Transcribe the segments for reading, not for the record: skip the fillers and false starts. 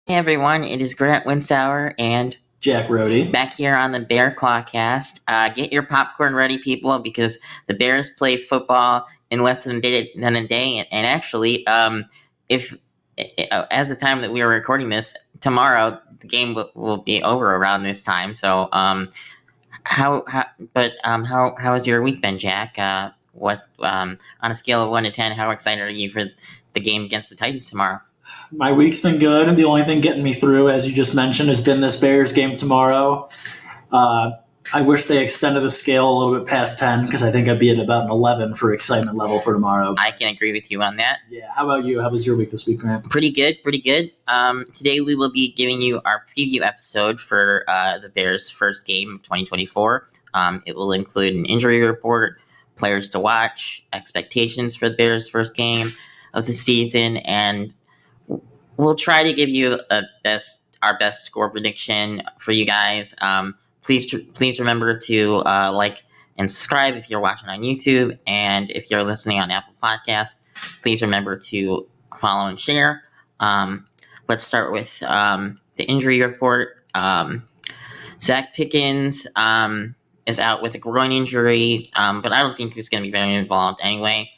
Hey everyone, it is Grant Winsauer and Jack Rody. back here on the BearClaw cast. Get your popcorn ready, people, because the Bears play football in less than a day. And actually, if as the time that we are recording this, tomorrow the game will be over around this time. So, how has your week been, Jack? What on a scale of 1 to 10, how excited are you for the game against the Titans tomorrow? My week's been good, and the only thing getting me through, as you just mentioned, has been this Bears game tomorrow. Uh, I wish they extended the scale a little bit past 10 because I think I'd be at about an 11 for excitement level for tomorrow. I can agree with you on that. Yeah. How about you? How was your week this week, Grant? Pretty good. Today we will be giving you our preview episode for the Bears' first game of 2024. It will include an injury report, players to watch, expectations for the Bears' first game of the season, and we'll try to give you our best score prediction for you guys. Please remember to like and subscribe if you're watching on YouTube, and if you're listening on Apple Podcasts, please remember to follow and share. Let's start with the injury report. Zach Pickens is out with a groin injury, but I don't think he's going to be very involved anyway.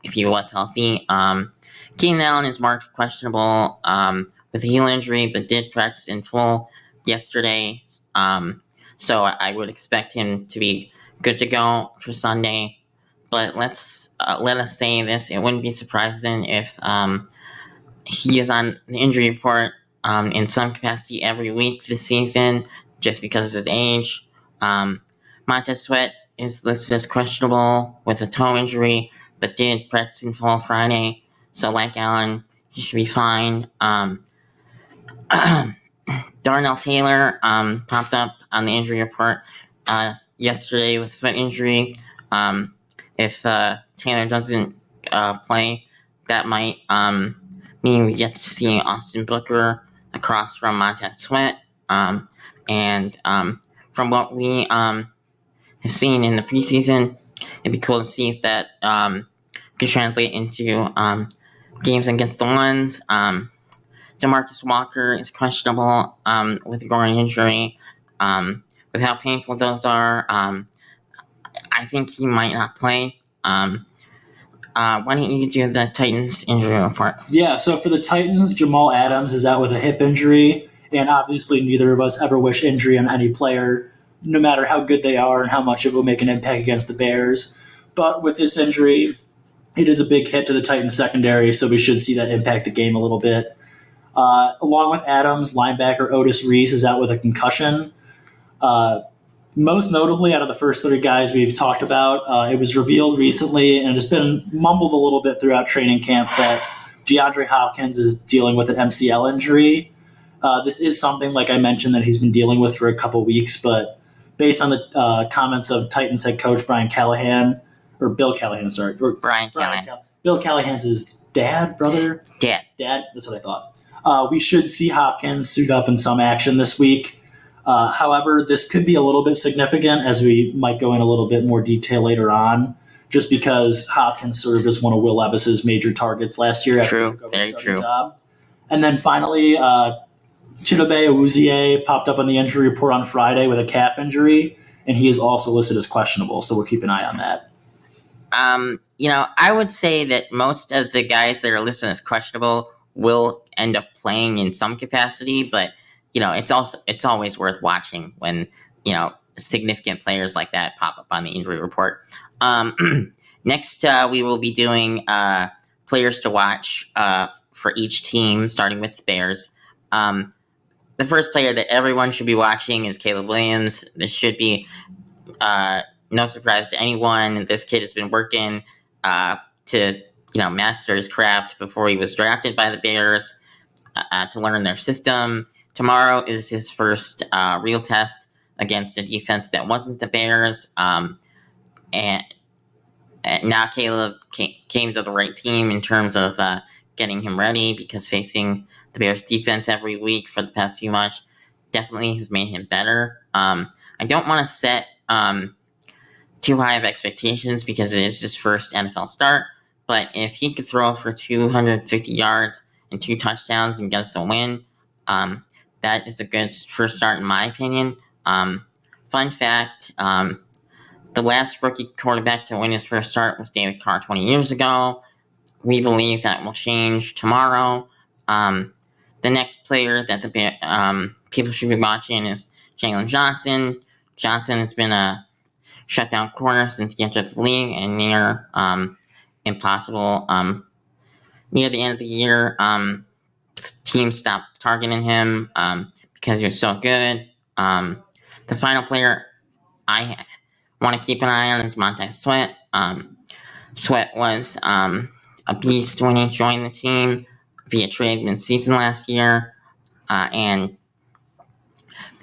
If he was healthy, Keenan Allen is marked questionable with a heel injury, but did practice in full yesterday. So I would expect him to be good to go for Sunday. But let us say this: it wouldn't be surprising if he is on the injury report in some capacity every week this season, just because of his age. Montez Sweat is listed as questionable with a toe injury, but did practice in full Friday. So, like Allen, he should be fine. Darnell Taylor popped up on the injury report yesterday with foot injury. If Taylor doesn't play, that might mean we get to see Austin Booker across from Montez Sweat. And from what we have seen in the preseason, it'd be cool to see if that could translate into games against the ones. Demarcus Walker is questionable with a groin injury. With how painful those are, I think he might not play. Why don't you do the Titans injury report? Yeah, so for the Titans, Jamal Adams is out with a hip injury, and obviously neither of us ever wish injury on any player, no matter how good they are and how much it will make an impact against the Bears. But with this injury, it is a big hit to the Titans secondary, so we should see that impact the game a little bit. Along with Adams, linebacker Otis Reese is out with a concussion. Most notably, out of the first 30 guys we've talked about, it was revealed recently, and it's been mumbled a little bit throughout training camp, that DeAndre Hopkins is dealing with an MCL injury. This is something, like I mentioned, that he's been dealing with for a couple weeks, but based on the comments of Titans head coach Bill Callahan, Bill Callahan's brother? Dad, that's what I thought. We should see Hopkins suit up in some action this week. However, this could be a little bit significant, as we might go in a little bit more detail later on, just because Hopkins served as one of Will Levis's major targets last year after he took over the starting job. And then finally, Chidobe Awuzie popped up on the injury report on Friday with a calf injury, and he is also listed as questionable, so we'll keep an eye on that. I would say that most of the guys that are listed as questionable will end up playing in some capacity, but it's always worth watching when significant players like that pop up on the injury report. Next, we will be doing players to watch for each team, starting with the Bears. The first player that everyone should be watching is Caleb Williams. This should be no surprise to anyone. This kid has been working to master his craft before he was drafted by the Bears to learn their system. Tomorrow is his first real test against a defense that wasn't the Bears. And now Caleb came to the right team in terms of getting him ready, because facing the Bears defense every week for the past few months definitely has made him better. I don't want to set too high of expectations because it is his first NFL start, but if he could throw for 250 yards and 2 touchdowns and gets a win. That is a good first start in my opinion. Fun fact, the last rookie quarterback to win his first start was David Carr 20 years ago. We believe that will change tomorrow. The next player that the people should be watching is Jalen Johnson. Johnson has been a shutdown corner since he entered the league and near impossible. Near the end of the year, teams stopped targeting him because he was so good. The final player I want to keep an eye on is Montez Sweat. Sweat was a beast when he joined the team via trade mid-season last year, and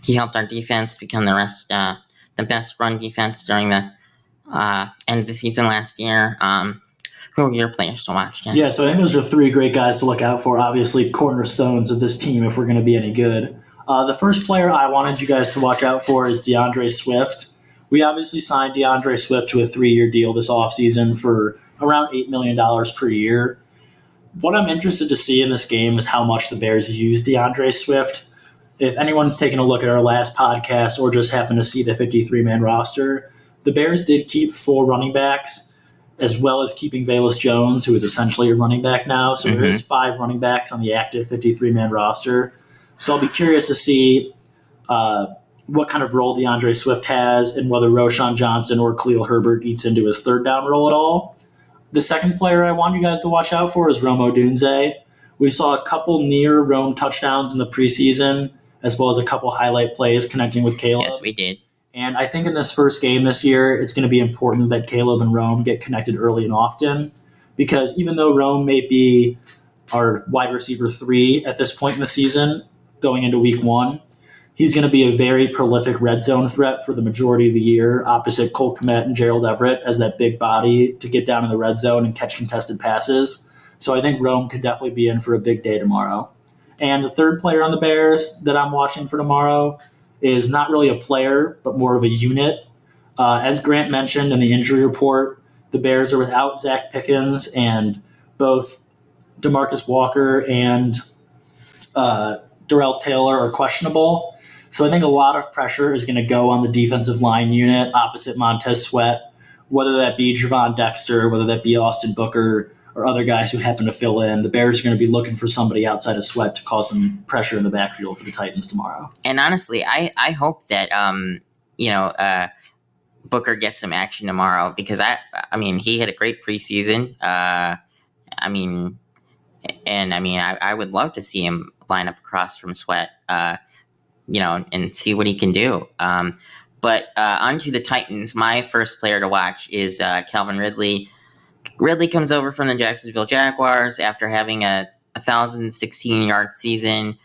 he helped our defense become the best run defense during the end of the season last year. Who are your players to watch, Jen? Yeah, so I think those are 3 great guys to look out for. Obviously, cornerstones of this team if we're going to be any good. The first player I wanted you guys to watch out for is DeAndre Swift. We obviously signed DeAndre Swift to a 3-year deal this offseason for around $8 million per year. What I'm interested to see in this game is how much the Bears use DeAndre Swift. If anyone's taken a look at our last podcast or just happened to see the 53-man roster, the Bears did keep 4 running backs, as well as keeping Velus Jones, who is essentially a running back now. So there is 5 running backs on the active 53-man roster. So I'll be curious to see what kind of role DeAndre Swift has and whether Roshan Johnson or Khalil Herbert eats into his third down role at all. The second player I want you guys to watch out for is Rome Odunze. We saw a couple near Rome touchdowns in the preseason, as well as a couple highlight plays connecting with Caleb. Yes, we did. And I think in this first game this year, it's going to be important that Caleb and Rome get connected early and often, because even though Rome may be our wide receiver 3 at this point in the season, going into week 1, he's going to be a very prolific red zone threat for the majority of the year, opposite Cole Kmet and Gerald Everett as that big body to get down in the red zone and catch contested passes. So I think Rome could definitely be in for a big day tomorrow. And the third player on the Bears that I'm watching for tomorrow is not really a player, but more of a unit. As Grant mentioned in the injury report, the Bears are without Zach Pickens, and both DeMarcus Walker and Darrell Taylor are questionable. So I think a lot of pressure is going to go on the defensive line unit opposite Montez Sweat, whether that be Javon Dexter, whether that be Austin Booker, or other guys who happen to fill in. The Bears are going to be looking for somebody outside of Sweat to cause some pressure in the backfield for the Titans tomorrow. And honestly, I hope that Booker gets some action tomorrow, because I mean he had a great preseason. I would love to see him line up across from Sweat, and see what he can do. But onto the Titans, my first player to watch is Calvin Ridley. Ridley comes over from the Jacksonville Jaguars after having a 1,016-yard season.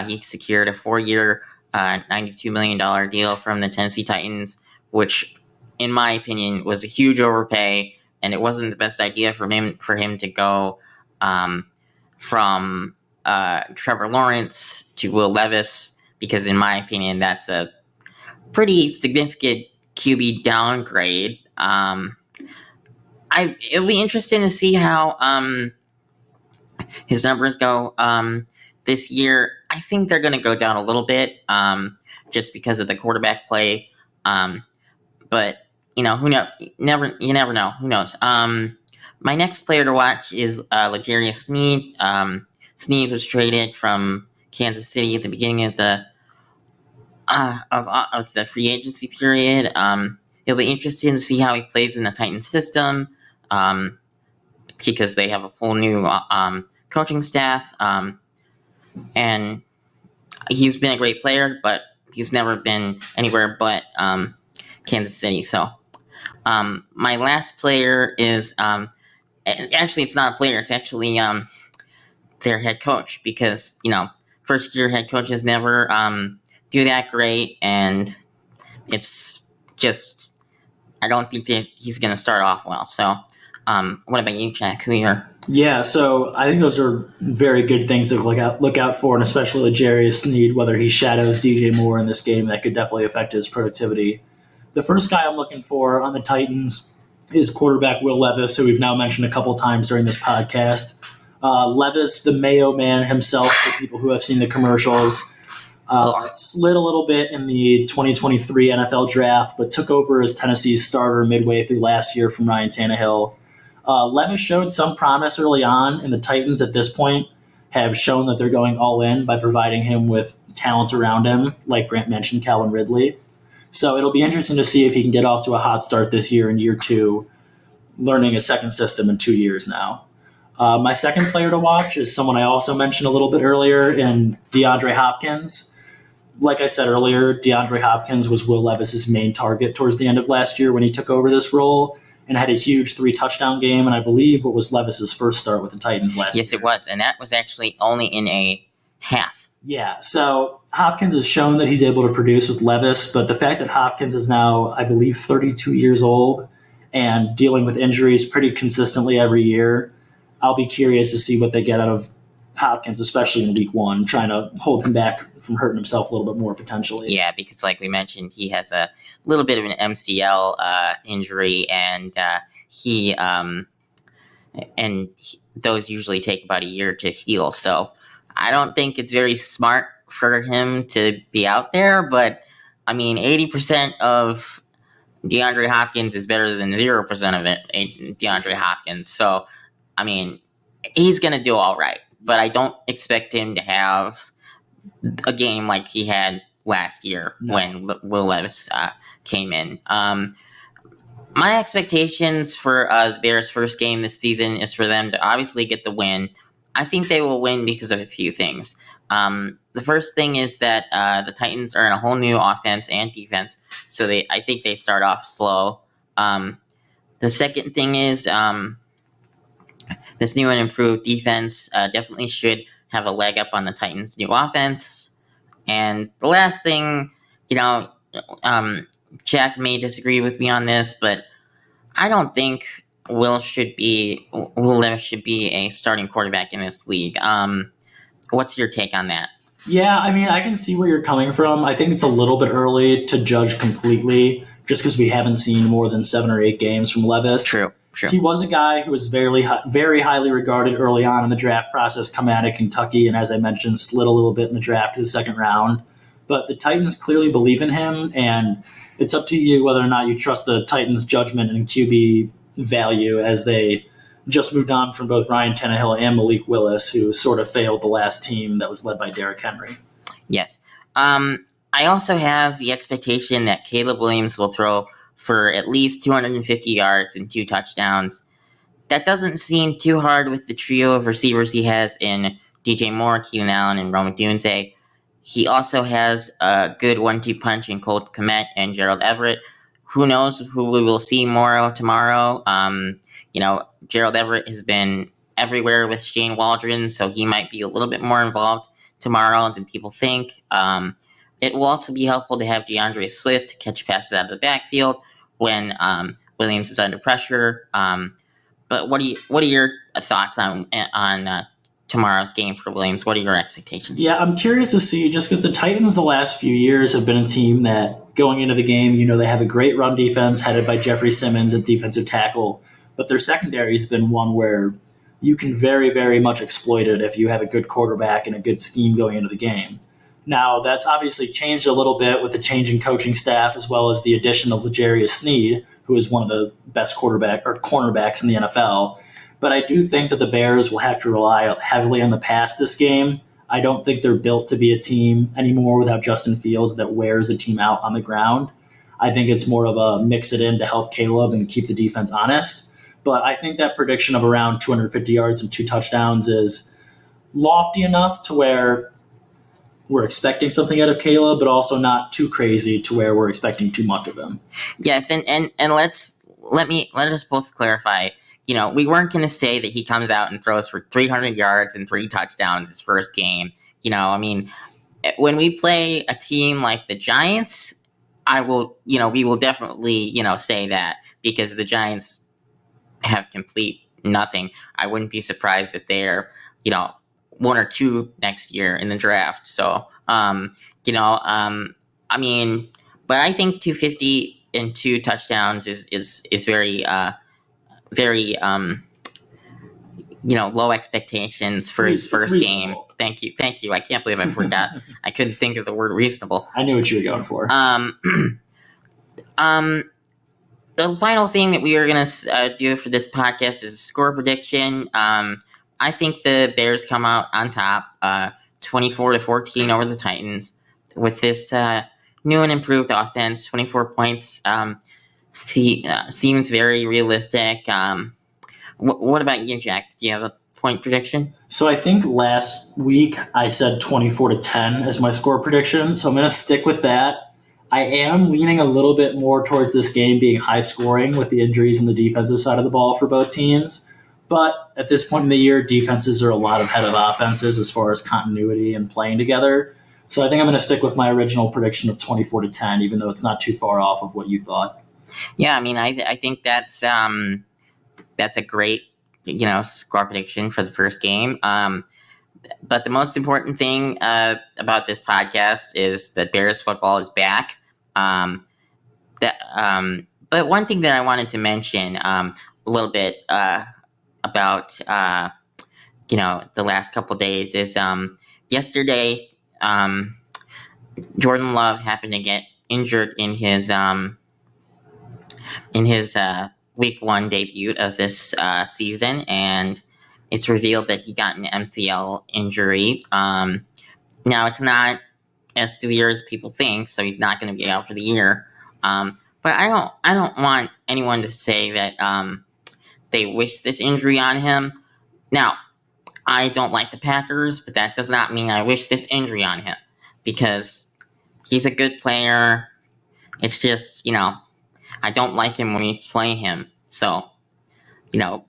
He secured a 4-year, $92 million deal from the Tennessee Titans, which, in my opinion, was a huge overpay, and it wasn't the best idea for him to go from Trevor Lawrence to Will Levis, because, in my opinion, that's a pretty significant QB downgrade. It'll be interesting to see how his numbers go this year. I think they're going to go down a little bit just because of the quarterback play. But who knows? You never know. Who knows? My next player to watch is L'Jarius Sneed. Sneed was traded from Kansas City at the beginning of the free agency period. It'll be interesting to see how he plays in the Titans system, because they have a full new coaching staff, and he's been a great player, but he's never been anywhere but Kansas City. So my last player is actually, it's not a player, it's actually their head coach, because first year head coaches never do that great, and it's just, I don't think that he's going to start off well. So what about you, Jack? Yeah, so I think those are very good things to look out for, and especially L'Jarius Sneed, whether he shadows DJ Moore in this game, that could definitely affect his productivity. The first guy I'm looking for on the Titans is quarterback Will Levis, who we've now mentioned a couple times during this podcast. Levis, the Mayo Man himself, for people who have seen the commercials, slid a little bit in the 2023 NFL draft, but took over as Tennessee's starter midway through last year from Ryan Tannehill. Levis showed some promise early on, and the Titans at this point have shown that they're going all in by providing him with talent around him, like Grant mentioned, Calvin Ridley. So it'll be interesting to see if he can get off to a hot start this year in year 2, learning a second system in 2 years now. My second player to watch is someone I also mentioned a little bit earlier in DeAndre Hopkins. Like I said earlier, DeAndre Hopkins was Will Levis's main target towards the end of last year when he took over this role and had a huge 3-touchdown game, and I believe what was Levis's first start with the Titans last year. Yes, it was, and that was actually only in a half. Yeah, so Hopkins has shown that he's able to produce with Levis, but the fact that Hopkins is now, I believe, 32 years old and dealing with injuries pretty consistently every year, I'll be curious to see what they get out of Hopkins, especially in week 1, trying to hold him back from hurting himself a little bit more potentially. Yeah, because like we mentioned, he has a little bit of an MCL injury, and those usually take about a year to heal. So I don't think it's very smart for him to be out there. But I mean, 80% of DeAndre Hopkins is better than 0% of it, DeAndre Hopkins. So I mean, he's gonna do all right. But I don't expect him to have a game like he had last year when Will Levis came in. My expectations for the Bears' first game this season is for them to obviously get the win. I think they will win because of a few things. The first thing is that the Titans are in a whole new offense and defense, so I think they start off slow. The second thing is this new and improved defense definitely should have a leg up on the Titans' new offense. And the last thing, Jack may disagree with me on this, but I don't think Will Levis should be a starting quarterback in this league. What's your take on that? Yeah, I mean, I can see where you're coming from. I think it's a little bit early to judge completely just because we haven't seen more than 7 or 8 games from Levis. True. He was a guy who was very highly regarded early on in the draft process coming out of Kentucky, and as I mentioned, slid a little bit in the draft to the second round. But the Titans clearly believe in him, and it's up to you whether or not you trust the Titans' judgment and QB value as they just moved on from both Ryan Tannehill and Malik Willis, who sort of failed the last team that was led by Derrick Henry. Yes. I also have the expectation that Caleb Williams will throw for at least 250 yards and 2 touchdowns. That doesn't seem too hard with the trio of receivers he has in DJ Moore, Keenan Allen, and Rome Odunze. He also has a good 1-2 punch in Colt Kmet and Gerald Everett. Who knows who we will see more tomorrow? Gerald Everett has been everywhere with Shane Waldron, so he might be a little bit more involved tomorrow than people think. It will also be helpful to have DeAndre Swift catch passes out of the backfield when Williams is under pressure. But what are your thoughts on tomorrow's game for Williams? What are your expectations? Yeah, I'm curious to see, just because the Titans the last few years have been a team that going into the game, they have a great run defense headed by Jeffrey Simmons at defensive tackle, but their secondary has been one where you can very, very much exploit it if you have a good quarterback and a good scheme going into the game. Now, that's obviously changed a little bit with the change in coaching staff as well as the addition of L'Jarius Sneed, who is one of the best cornerbacks in the NFL. But I do think that the Bears will have to rely heavily on the pass this game. I don't think they're built to be a team anymore without Justin Fields that wears a team out on the ground. I think it's more of a mix it in to help Caleb and keep the defense honest. But I think that prediction of around 250 yards and 2 touchdowns is lofty enough to where we're expecting something out of Caleb, but also not too crazy to where we're expecting too much of him. Yes, and let us both clarify. We weren't going to say that he comes out and throws for 300 yards and 3 touchdowns his first game. When we play a team like the Giants, we will definitely, say that because the Giants have complete nothing. I wouldn't be surprised if they're, 1 or 2 next year in the draft. So, but I think 250 and 2 touchdowns is very, very, low expectations for his first game. reasonable. Thank you. I can't believe I forgot. I couldn't think of the word reasonable. I knew what you were going for. The final thing that we are going to do for this podcast is a score prediction. I think the Bears come out on top, 24-14 over the Titans. With this new and improved offense, 24 points seems very realistic. What about you, Jack? Do you have a point prediction? So I think last week I said 24-10 as my score prediction, so I'm going to stick with that. I am leaning a little bit more towards this game being high scoring with the injuries on the defensive side of the ball for both teams. But at this point in the year, defenses are a lot ahead of offenses as far as continuity and playing together. So I think I'm going to stick with my original prediction of 24-10, even though it's not too far off of what you thought. Yeah, I mean, I think that's a great score prediction for the first game. But the most important thing about this podcast is that Bears football is back. But one thing that I wanted to mention a little bit about the last couple of days is yesterday Jordan Love happened to get injured in his week 1 debut of this season, and it's revealed that he got an MCL injury. Now it's not as severe as people think, so he's not going to be out for the year. But I don't want anyone to say that they wish this injury on him. Now, I don't like the Packers, but that does not mean I wish this injury on him, because he's a good player. It's just, I don't like him when we play him. So,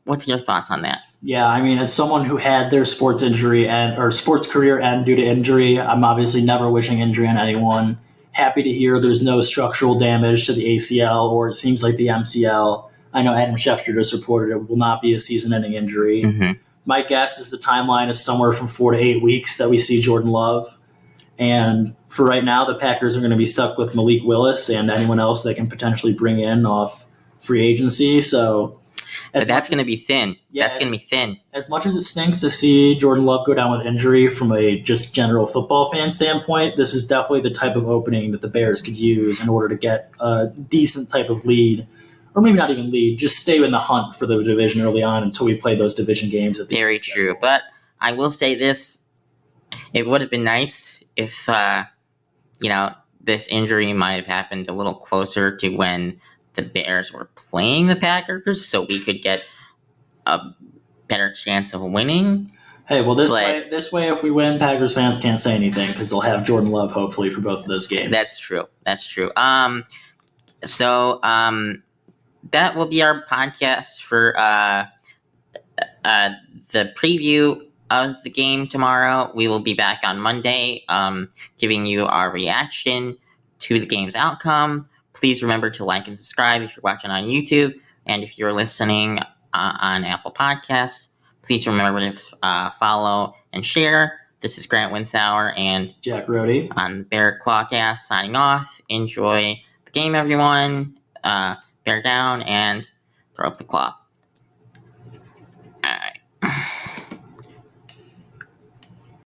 what's your thoughts on that? Yeah, I mean, as someone who had their sports career end due to injury, I'm obviously never wishing injury on anyone. Happy to hear there's no structural damage to the ACL, or it seems like the MCL. I know Adam Schefter just reported it will not be a season-ending injury. Mm-hmm. My guess is the timeline is somewhere from 4 to 8 weeks that we see Jordan Love. And for right now, the Packers are going to be stuck with Malik Willis and anyone else they can potentially bring in off free agency. So, but that's going to be thin. Yeah, that's going to be thin. As much as it stinks to see Jordan Love go down with injury from a just general football fan standpoint, this is definitely the type of opening that the Bears could use in order to get a decent type of lead, or maybe not even lead, just stay in the hunt for the division early on until we play those division games at the Very true. But I will say this, it would have been nice if, this injury might have happened a little closer to when the Bears were playing the Packers, so we could get a better chance of winning. Hey, well, this way, if we win, Packers fans can't say anything because they'll have Jordan Love hopefully for both of those games. That's true. So that will be our podcast for the preview of the game tomorrow. We will be back on Monday, giving you our reaction to the game's outcome. Please remember to like and subscribe if you're watching on YouTube, and if you're listening on Apple Podcasts, please remember to follow and share. This is Grant Winsauer and Jack Rohde on BearClaw signing off. Enjoy the game, everyone. Bear down and throw up the claw.